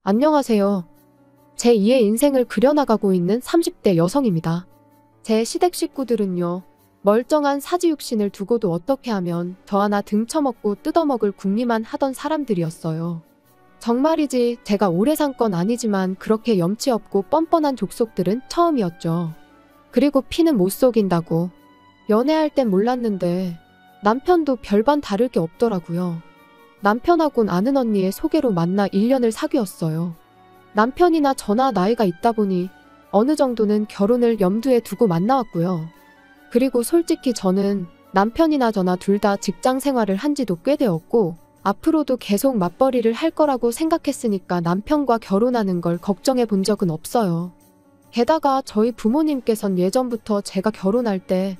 안녕하세요. 제2의 인생을 그려나가고 있는 30대 여성입니다. 제 시댁 식구들은요, 멀쩡한 사지육신을 두고도 어떻게 하면 저 하나 등쳐먹고 뜯어먹을 궁리만 하던 사람들이었어요. 정말이지 제가 오래 산 건 아니지만 그렇게 염치 없고 뻔뻔한 족속들은 처음이었죠. 그리고 피는 못 속인다고. 연애할 땐 몰랐는데 남편도 별반 다를 게 없더라고요. 남편하고는 아는 언니의 소개로 만나 1년을 사귀었어요. 남편이나 저나 나이가 있다 보니 어느 정도는 결혼을 염두에 두고 만나왔고요. 그리고 솔직히 저는 남편이나 저나 둘 다 직장 생활을 한 지도 꽤 되었고 앞으로도 계속 맞벌이를 할 거라고 생각했으니까 남편과 결혼하는 걸 걱정해 본 적은 없어요. 게다가 저희 부모님께선 예전부터 제가 결혼할 때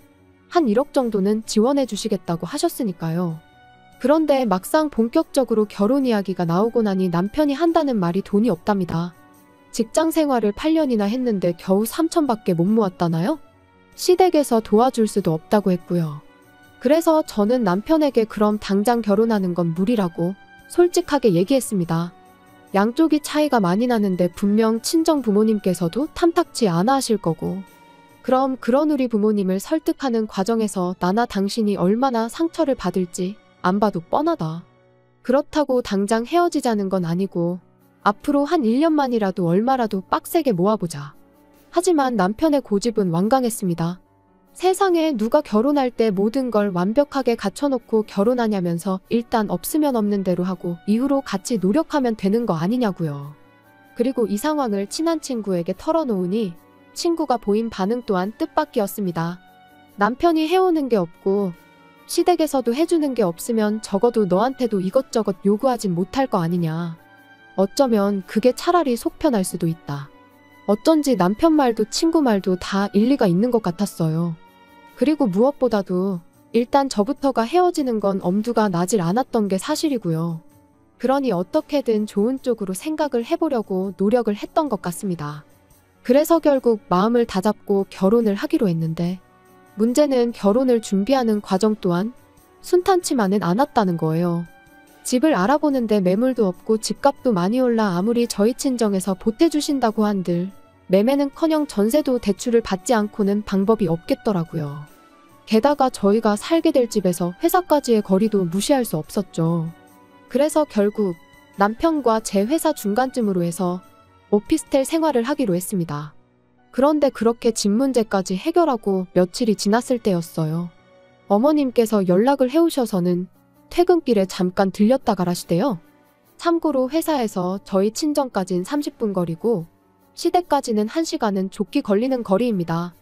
한 1억 정도는 지원해 주시겠다고 하셨으니까요. 그런데 막상 본격적으로 결혼 이야기가 나오고 나니 남편이 한다는 말이 돈이 없답니다. 직장 생활을 8년이나 했는데 겨우 3천밖에 못 모았다나요? 시댁에서 도와줄 수도 없다고 했고요. 그래서 저는 남편에게 그럼 당장 결혼하는 건 무리라고 솔직하게 얘기했습니다. 양쪽이 차이가 많이 나는데 분명 친정 부모님께서도 탐탁치 않아 하실 거고, 그럼 그런 우리 부모님을 설득하는 과정에서 나나 당신이 얼마나 상처를 받을지 안 봐도 뻔하다. 그렇다고 당장 헤어지자는 건 아니고 앞으로 한 1년만이라도 얼마라도 빡세게 모아보자. 하지만 남편의 고집은 완강했습니다. 세상에 누가 결혼할 때 모든 걸 완벽하게 갖춰놓고 결혼하냐면서 일단 없으면 없는 대로 하고 이후로 같이 노력하면 되는 거 아니냐고요. 그리고 이 상황을 친한 친구에게 털어놓으니 친구가 보인 반응 또한 뜻밖이었습니다. 남편이 해오는 게 없고 시댁에서도 해주는 게 없으면 적어도 너한테도 이것저것 요구하진 못할 거 아니냐. 어쩌면 그게 차라리 속 편할 수도 있다. 어쩐지 남편 말도 친구 말도 다 일리가 있는 것 같았어요. 그리고 무엇보다도 일단 저부터가 헤어지는 건 엄두가 나질 않았던 게 사실이고요. 그러니 어떻게든 좋은 쪽으로 생각을 해보려고 노력을 했던 것 같습니다. 그래서 결국 마음을 다잡고 결혼을 하기로 했는데 문제는 결혼을 준비하는 과정 또한 순탄치만은 않았다는 거예요. 집을 알아보는데 매물도 없고 집값도 많이 올라 아무리 저희 친정에서 보태주신다고 한들 매매는커녕 전세도 대출을 받지 않고는 방법이 없겠더라고요. 게다가 저희가 살게 될 집에서 회사까지의 거리도 무시할 수 없었죠. 그래서 결국 남편과 제 회사 중간쯤으로 해서 오피스텔 생활을 하기로 했습니다. 그런데 그렇게 집 문제까지 해결하고 며칠이 지났을 때였어요. 어머님께서 연락을 해오셔서는 퇴근길에 잠깐 들렸다 가라시대요. 참고로 회사에서 저희 친정까진 30분 거리고 시댁까지는 1시간은 좋게 걸리는 거리입니다.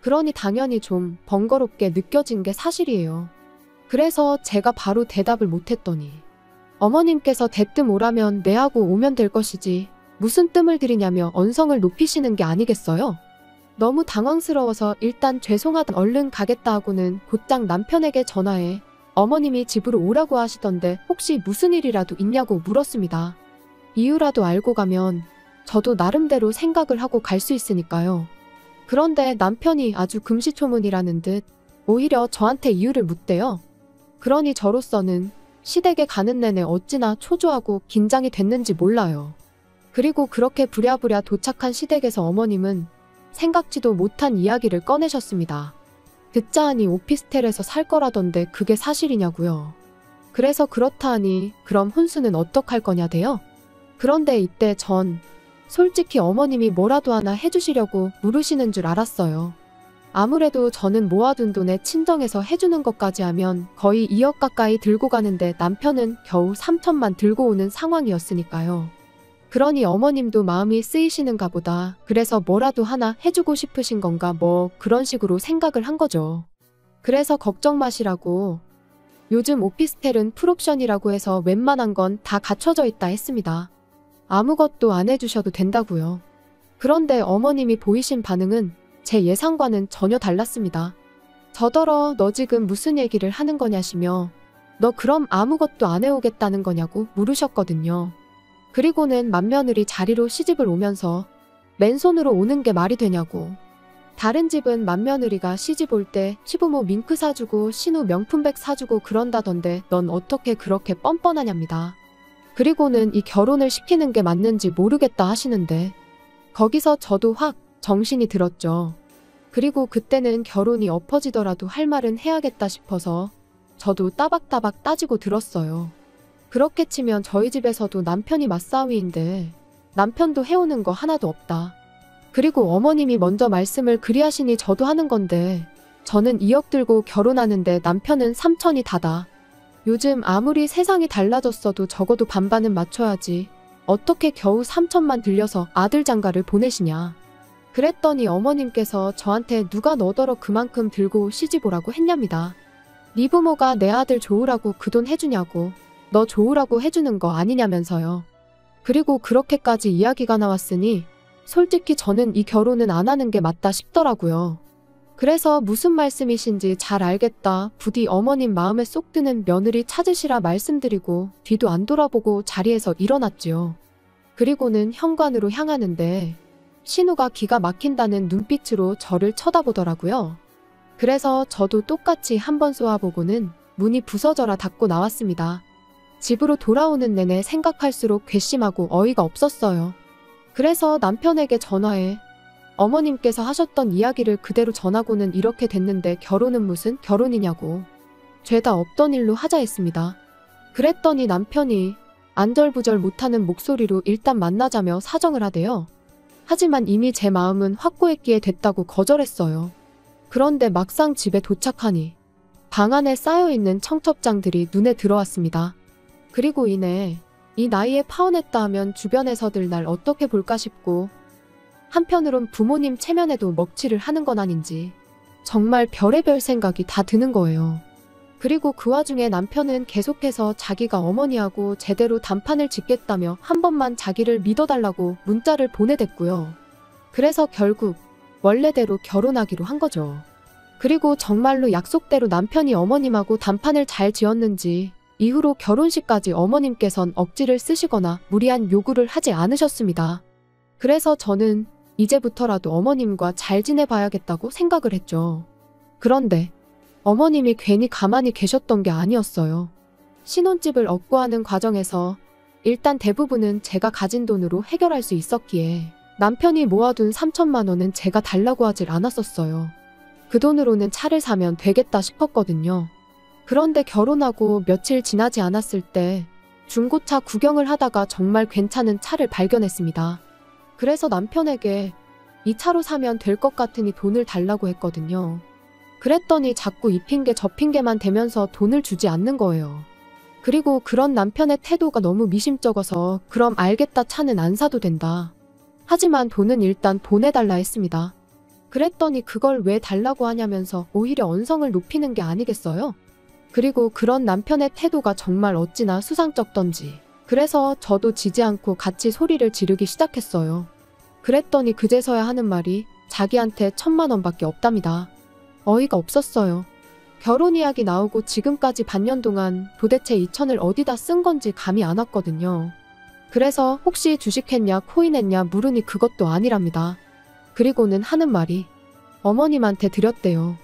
그러니 당연히 좀 번거롭게 느껴진 게 사실이에요. 그래서 제가 바로 대답을 못했더니 어머님께서 대뜸 오라면 네 하고 오면 될 것이지 무슨 뜸을 들이냐며 언성을 높이시는 게 아니겠어요? 너무 당황스러워서 일단 죄송하다 얼른 가겠다 하고는 곧장 남편에게 전화해 어머님이 집으로 오라고 하시던데 혹시 무슨 일이라도 있냐고 물었습니다. 이유라도 알고 가면 저도 나름대로 생각을 하고 갈 수 있으니까요. 그런데 남편이 아주 금시초문이라는 듯 오히려 저한테 이유를 묻대요. 그러니 저로서는 시댁에 가는 내내 어찌나 초조하고 긴장이 됐는지 몰라요. 그리고 그렇게 부랴부랴 도착한 시댁에서 어머님은 생각지도 못한 이야기를 꺼내셨습니다. 듣자 하니 오피스텔에서 살 거라던데 그게 사실이냐고요. 그래서 그렇다 하니 그럼 혼수는 어떡할 거냐대요. 그런데 이때 전 솔직히 어머님이 뭐라도 하나 해주시려고 물으시는 줄 알았어요. 아무래도 저는 모아둔 돈에 친정에서 해주는 것까지 하면 거의 2억 가까이 들고 가는데 남편은 겨우 3천만 들고 오는 상황이었으니까요. 그러니 어머님도 마음이 쓰이시는가 보다. 그래서 뭐라도 하나 해주고 싶으신 건가 뭐 그런 식으로 생각을 한 거죠. 그래서 걱정 마시라고 요즘 오피스텔은 풀옵션이라고 해서 웬만한 건 다 갖춰져 있다 했습니다. 아무것도 안 해주셔도 된다고요. 그런데 어머님이 보이신 반응은 제 예상과는 전혀 달랐습니다. 저더러 너 지금 무슨 얘기를 하는 거냐시며 너 그럼 아무것도 안 해오겠다는 거냐고 물으셨거든요. 그리고는 맏며느리 자리로 시집을 오면서 맨손으로 오는 게 말이 되냐고. 다른 집은 맏며느리가 시집 올 때 시부모 밍크 사주고 신우 명품백 사주고 그런다던데 넌 어떻게 그렇게 뻔뻔하냐입니다. 그리고는 이 결혼을 시키는 게 맞는지 모르겠다 하시는데 거기서 저도 확 정신이 들었죠. 그리고 그때는 결혼이 엎어지더라도 할 말은 해야겠다 싶어서 저도 따박따박 따지고 들었어요. 그렇게 치면 저희 집에서도 남편이 맞사위인데 남편도 해오는 거 하나도 없다. 그리고 어머님이 먼저 말씀을 그리 하시니 저도 하는 건데 저는 2억 들고 결혼하는데 남편은 3천이 다다. 요즘 아무리 세상이 달라졌어도 적어도 반반은 맞춰야지. 어떻게 겨우 3천만 들려서 아들 장가를 보내시냐. 그랬더니 어머님께서 저한테 누가 너더러 그만큼 들고 시집오라고 했냐입니다. 네 부모가 내 아들 좋으라고 그 돈 해주냐고. 너 좋으라고 해주는 거 아니냐면서요. 그리고 그렇게까지 이야기가 나왔으니 솔직히 저는 이 결혼은 안 하는 게 맞다 싶더라고요. 그래서 무슨 말씀이신지 잘 알겠다. 부디 어머님 마음에 쏙 드는 며느리 찾으시라 말씀드리고 뒤도 안 돌아보고 자리에서 일어났지요. 그리고는 현관으로 향하는데 신우가 기가 막힌다는 눈빛으로 저를 쳐다보더라고요. 그래서 저도 똑같이 한번 쏘아보고는 문이 부서져라 닫고 나왔습니다. 집으로 돌아오는 내내 생각할수록 괘씸하고 어이가 없었어요. 그래서 남편에게 전화해 어머님께서 하셨던 이야기를 그대로 전하고는 이렇게 됐는데 결혼은 무슨 결혼이냐고. 죄다 없던 일로 하자 했습니다. 그랬더니 남편이 안절부절 못하는 목소리로 일단 만나자며 사정을 하대요. 하지만 이미 제 마음은 확고했기에 됐다고 거절했어요. 그런데 막상 집에 도착하니 방 안에 쌓여있는 청첩장들이 눈에 들어왔습니다. 그리고 이내 이 나이에 파혼했다 하면 주변에서들 날 어떻게 볼까 싶고 한편으론 부모님 체면에도 먹칠을 하는 건 아닌지 정말 별의별 생각이 다 드는 거예요. 그리고 그 와중에 남편은 계속해서 자기가 어머니하고 제대로 단판을 짓겠다며 한 번만 자기를 믿어달라고 문자를 보내댔고요. 그래서 결국 원래대로 결혼하기로 한 거죠. 그리고 정말로 약속대로 남편이 어머님하고 단판을 잘 지었는지 이후로 결혼식까지 어머님께선 억지를 쓰시거나 무리한 요구를 하지 않으셨습니다. 그래서 저는 이제부터라도 어머님과 잘 지내봐야겠다고 생각을 했죠. 그런데 어머님이 괜히 가만히 계셨던 게 아니었어요. 신혼집을 얻고 하는 과정에서 일단 대부분은 제가 가진 돈으로 해결할 수 있었기에 남편이 모아둔 3천만 원은 제가 달라고 하질 않았었어요. 그 돈으로는 차를 사면 되겠다 싶었거든요. 그런데 결혼하고 며칠 지나지 않았을 때 중고차 구경을 하다가 정말 괜찮은 차를 발견했습니다. 그래서 남편에게 이 차로 사면 될 것 같으니 돈을 달라고 했거든요. 그랬더니 자꾸 이 핑계 저 핑계만 대면서 돈을 주지 않는 거예요. 그리고 그런 남편의 태도가 너무 미심쩍어서 그럼 알겠다 차는 안 사도 된다. 하지만 돈은 일단 보내달라 했습니다. 그랬더니 그걸 왜 달라고 하냐면서 오히려 언성을 높이는 게 아니겠어요? 그리고 그런 남편의 태도가 정말 어찌나 수상쩍던지 그래서 저도 지지 않고 같이 소리를 지르기 시작했어요. 그랬더니 그제서야 하는 말이 자기한테 1,000만 원밖에 없답니다. 어이가 없었어요. 결혼 이야기 나오고 지금까지 반년 동안 도대체 2천을 어디다 쓴 건지 감이 안 왔거든요. 그래서 혹시 주식했냐 코인했냐 물으니 그것도 아니랍니다. 그리고는 하는 말이 어머님한테 드렸대요.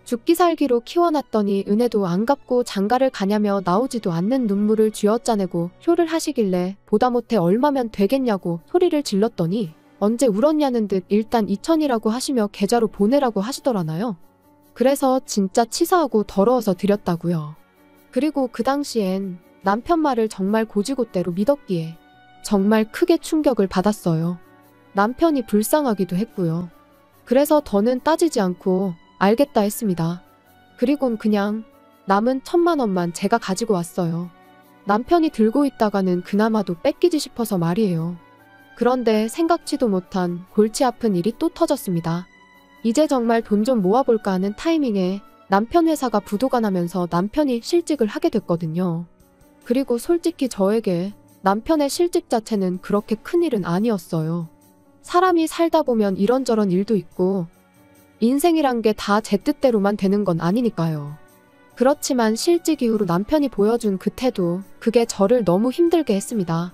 죽기 살기로 키워놨더니 은혜도 안 갚고 장가를 가냐며 나오지도 않는 눈물을 쥐어짜내고 효를 하시길래 보다 못해 얼마면 되겠냐고 소리를 질렀더니 언제 울었냐는 듯 일단 2천이라고 하시며 계좌로 보내라고 하시더라나요. 그래서 진짜 치사하고 더러워서 드렸다고요. 그리고 그 당시엔 남편 말을 정말 고지고대로 믿었기에 정말 크게 충격을 받았어요. 남편이 불쌍하기도 했고요. 그래서 더는 따지지 않고 알겠다 했습니다. 그리곤 그냥 남은 1,000만 원만 제가 가지고 왔어요. 남편이 들고 있다가는 그나마도 뺏기지 싶어서 말이에요. 그런데 생각지도 못한 골치 아픈 일이 또 터졌습니다. 이제 정말 돈 좀 모아볼까 하는 타이밍에 남편 회사가 부도가 나면서 남편이 실직을 하게 됐거든요. 그리고 솔직히 저에게 남편의 실직 자체는 그렇게 큰 일은 아니었어요. 사람이 살다 보면 이런저런 일도 있고 인생이란 게 다 제 뜻대로만 되는 건 아니니까요. 그렇지만 실직 이후로 남편이 보여준 그 태도, 그게 저를 너무 힘들게 했습니다.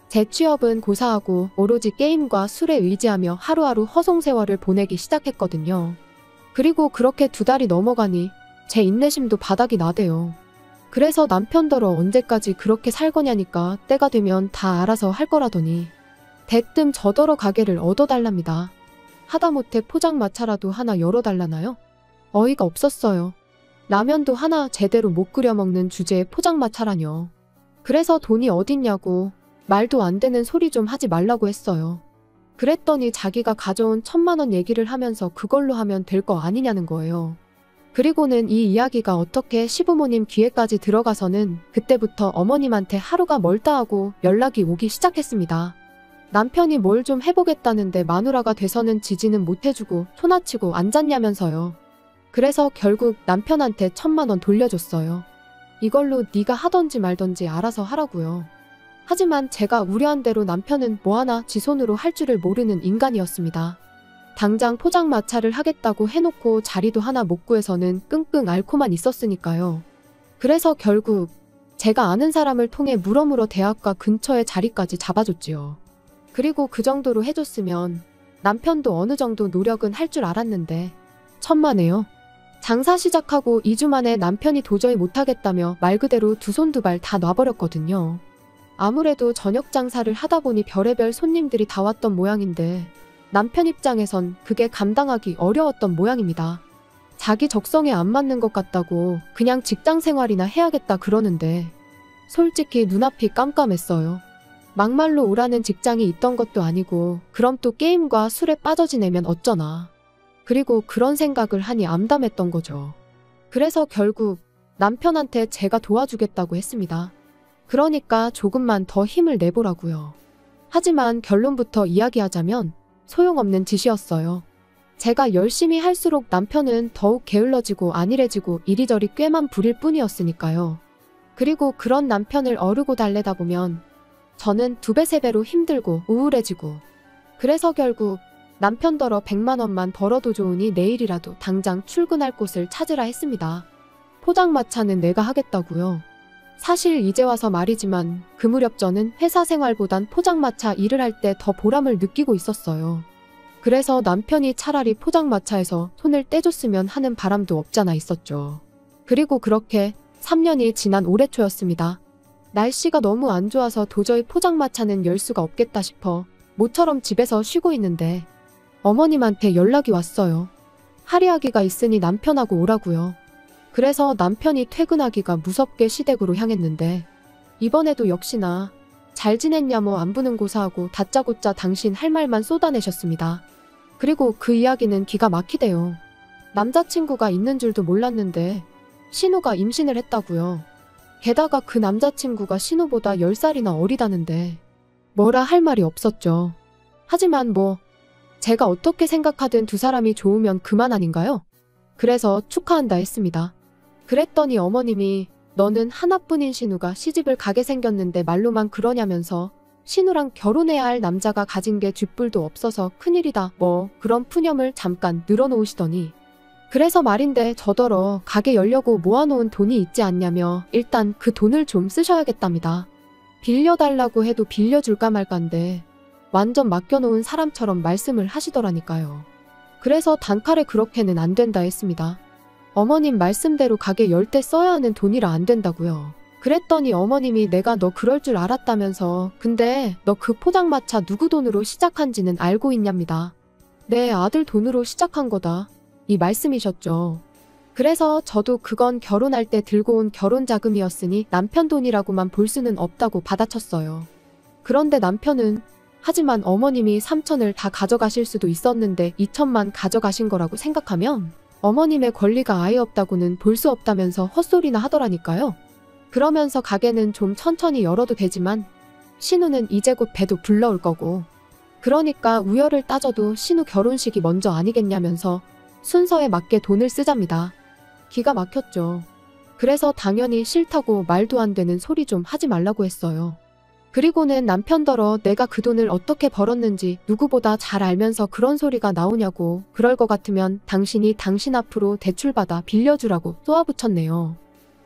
제 취업은 고사하고 오로지 게임과 술에 의지하며 하루하루 허송세월을 보내기 시작했거든요. 그리고 그렇게 2달이 넘어가니 제 인내심도 바닥이 나대요. 그래서 남편더러 언제까지 그렇게 살 거냐니까 때가 되면 다 알아서 할 거라더니 대뜸 저더러 가게를 얻어달랍니다. 하다못해 포장마차라도 하나 열어달라나요? 어이가 없었어요. 라면도 하나 제대로 못 끓여 먹는 주제에 포장마차라뇨. 그래서 돈이 어딨냐고 말도 안 되는 소리 좀 하지 말라고 했어요. 그랬더니 자기가 가져온 1,000만 원 얘기를 하면서 그걸로 하면 될 거 아니냐는 거예요. 그리고는 이 이야기가 어떻게 시부모님 귀에까지 들어가서는 그때부터 어머님한테 하루가 멀다 하고 연락이 오기 시작했습니다. 남편이 뭘 좀 해보겠다는데 마누라가 돼서는 지지는 못해주고 소나치고 앉았냐면서요. 그래서 결국 남편한테 1,000만 원 돌려줬어요. 이걸로 네가 하던지 말던지 알아서 하라고요. 하지만 제가 우려한 대로 남편은 뭐 하나 지 손으로 할 줄을 모르는 인간이었습니다. 당장 포장마차를 하겠다고 해놓고 자리도 하나 못 구해서는 끙끙 앓고만 있었으니까요. 그래서 결국 제가 아는 사람을 통해 물어물어 대학가 근처에 자리까지 잡아줬지요. 그리고 그 정도로 해줬으면 남편도 어느 정도 노력은 할 줄 알았는데 천만에요. 장사 시작하고 2주 만에 남편이 도저히 못하겠다며 말 그대로 두 손 두 발 다 놔버렸거든요. 아무래도 저녁 장사를 하다 보니 별의별 손님들이 다 왔던 모양인데 남편 입장에선 그게 감당하기 어려웠던 모양입니다. 자기 적성에 안 맞는 것 같다고 그냥 직장 생활이나 해야겠다 그러는데 솔직히 눈앞이 깜깜했어요. 막말로 오라는 직장이 있던 것도 아니고 그럼 또 게임과 술에 빠져 지내면 어쩌나. 그리고 그런 생각을 하니 암담했던 거죠. 그래서 결국 남편한테 제가 도와주겠다고 했습니다. 그러니까 조금만 더 힘을 내보라고요. 하지만 결론부터 이야기하자면 소용없는 짓이었어요. 제가 열심히 할수록 남편은 더욱 게을러지고 안일해지고 이리저리 꾀만 부릴 뿐이었으니까요. 그리고 그런 남편을 어르고 달래다 보면 저는 2배, 3배로 힘들고 우울해지고 그래서 결국 남편더러 100만 원만 벌어도 좋으니 내일이라도 당장 출근할 곳을 찾으라 했습니다. 포장마차는 내가 하겠다고요. 사실 이제 와서 말이지만 그 무렵 저는 회사 생활보단 포장마차 일을 할 때 더 보람을 느끼고 있었어요. 그래서 남편이 차라리 포장마차에서 손을 떼줬으면 하는 바람도 없잖아 있었죠. 그리고 그렇게 3년이 지난 올해 초였습니다. 날씨가 너무 안 좋아서 도저히 포장마차는 열 수가 없겠다 싶어 모처럼 집에서 쉬고 있는데 어머님한테 연락이 왔어요. 할애하기가 있으니 남편하고 오라고요. 그래서 남편이 퇴근하기가 무섭게 시댁으로 향했는데 이번에도 역시나 잘 지냈냐 뭐 안부는 고사하고 다짜고짜 당신 할 말만 쏟아내셨습니다. 그리고 그 이야기는 기가 막히대요. 남자친구가 있는 줄도 몰랐는데 신우가 임신을 했다고요. 게다가 그 남자친구가 신우보다 10살이나 어리다는데 뭐라 할 말이 없었죠. 하지만 뭐 제가 어떻게 생각하든 두 사람이 좋으면 그만 아닌가요? 그래서 축하한다 했습니다. 그랬더니 어머님이 너는 하나뿐인 신우가 시집을 가게 생겼는데 말로만 그러냐면서 신우랑 결혼해야 할 남자가 가진 게 쥐뿔도 없어서 큰일이다 뭐 그런 푸념을 잠깐 늘어놓으시더니 그래서 말인데 저더러 가게 열려고 모아놓은 돈이 있지 않냐며 일단 그 돈을 좀 쓰셔야겠답니다. 빌려달라고 해도 빌려줄까 말까인데 완전 맡겨놓은 사람처럼 말씀을 하시더라니까요. 그래서 단칼에 그렇게는 안 된다 했습니다. 어머님 말씀대로 가게 열 때 써야 하는 돈이라 안 된다고요. 그랬더니 어머님이 내가 너 그럴 줄 알았다면서 근데 너 그 포장마차 누구 돈으로 시작한지는 알고 있냐입니다. 내 아들 돈으로 시작한 거다. 이 말씀이셨죠. 그래서 저도 그건 결혼할 때 들고 온 결혼자금이었으니 남편 돈이라고만 볼 수는 없다고 받아쳤어요. 그런데 남편은 하지만 어머님이 3천을 다 가져가실 수도 있었는데 2천만 가져가신 거라고 생각하면 어머님의 권리가 아예 없다고는 볼 수 없다면서 헛소리나 하더라니까요. 그러면서 가게는 좀 천천히 열어도 되지만 신우는 이제 곧 배도 불러올 거고 그러니까 우열을 따져도 신우 결혼식이 먼저 아니겠냐면서 순서에 맞게 돈을 쓰잡니다. 기가 막혔죠. 그래서 당연히 싫다고 말도 안 되는 소리 좀 하지 말라고 했어요. 그리고는 남편더러 내가 그 돈을 어떻게 벌었는지 누구보다 잘 알면서 그런 소리가 나오냐고 그럴 것 같으면 당신이 당신 앞으로 대출받아 빌려주라고 쏘아붙였네요.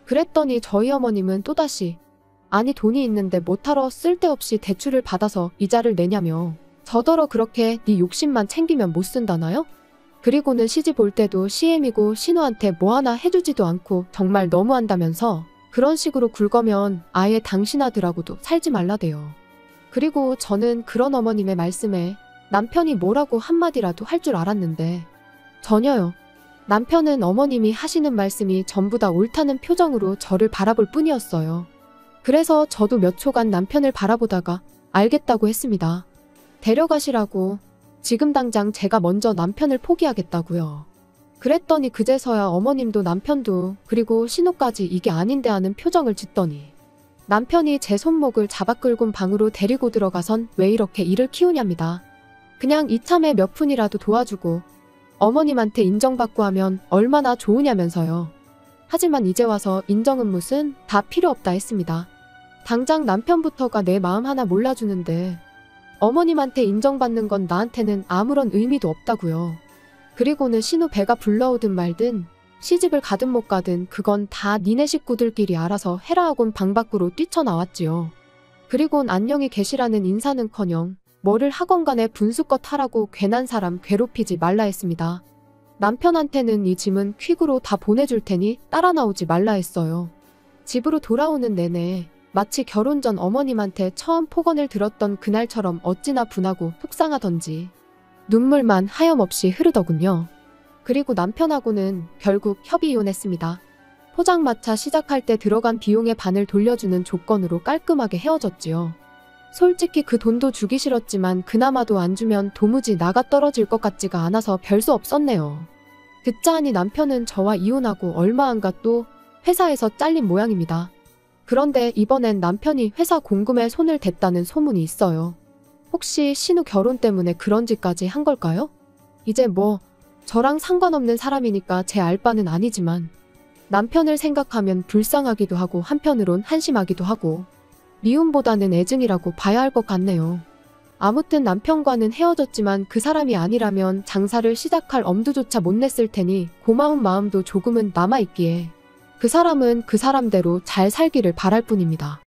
그랬더니 저희 어머님은 또다시 아니 돈이 있는데 뭐하러 쓸데없이 대출을 받아서 이자를 내냐며 저더러 그렇게 네 욕심만 챙기면 못 쓴다나요? 그리고는 시집 올 때도 CM이고 신우한테 뭐 하나 해주지도 않고 정말 너무한다면서 그런 식으로 굴거면 아예 당신 아들하고도 살지 말라대요. 그리고 저는 그런 어머님의 말씀에 남편이 뭐라고 한마디라도 할 줄 알았는데 전혀요. 남편은 어머님이 하시는 말씀이 전부 다 옳다는 표정으로 저를 바라볼 뿐이었어요. 그래서 저도 몇 초간 남편을 바라보다가 알겠다고 했습니다. 데려가시라고. 지금 당장 제가 먼저 남편을 포기하겠다고요. 그랬더니 그제서야 어머님도 남편도 그리고 신우까지 이게 아닌데 하는 표정을 짓더니 남편이 제 손목을 잡아 끌고 방으로 데리고 들어가선 왜 이렇게 일을 키우냐입니다. 그냥 이참에 몇 푼이라도 도와주고 어머님한테 인정받고 하면 얼마나 좋으냐면서요. 하지만 이제 와서 인정은 무슨 다 필요 없다 했습니다. 당장 남편부터가 내 마음 하나 몰라주는데 어머님한테 인정받는 건 나한테는 아무런 의미도 없다고요. 그리고는 신우 배가 불러오든 말든 시집을 가든 못 가든 그건 다 니네 식구들끼리 알아서 해라 하곤 방 밖으로 뛰쳐나왔지요. 그리곤 안녕히 계시라는 인사는커녕 뭐를 하건 간에 분수껏 하라고 괜한 사람 괴롭히지 말라 했습니다. 남편한테는 이 짐은 퀵으로 다 보내줄 테니 따라 나오지 말라 했어요. 집으로 돌아오는 내내 마치 결혼 전 어머님한테 처음 폭언을 들었던 그날처럼 어찌나 분하고 속상하던지 눈물만 하염없이 흐르더군요. 그리고 남편하고는 결국 협의 이혼했습니다. 포장마차 시작할 때 들어간 비용의 반을 돌려주는 조건으로 깔끔하게 헤어졌지요. 솔직히 그 돈도 주기 싫었지만 그나마도 안 주면 도무지 나가 떨어질 것 같지가 않아서 별 수 없었네요. 듣자 하니 남편은 저와 이혼하고 얼마 안 가 또 회사에서 잘린 모양입니다. 그런데 이번엔 남편이 회사 공금에 손을 댔다는 소문이 있어요. 혹시 신우 결혼 때문에 그런 짓까지 한 걸까요? 이제 뭐 저랑 상관없는 사람이니까 제 알 바는 아니지만 남편을 생각하면 불쌍하기도 하고 한편으론 한심하기도 하고 미움보다는 애증이라고 봐야 할 것 같네요. 아무튼 남편과는 헤어졌지만 그 사람이 아니라면 장사를 시작할 엄두조차 못 냈을 테니 고마운 마음도 조금은 남아있기에 그 사람은 그 사람대로 잘 살기를 바랄 뿐입니다.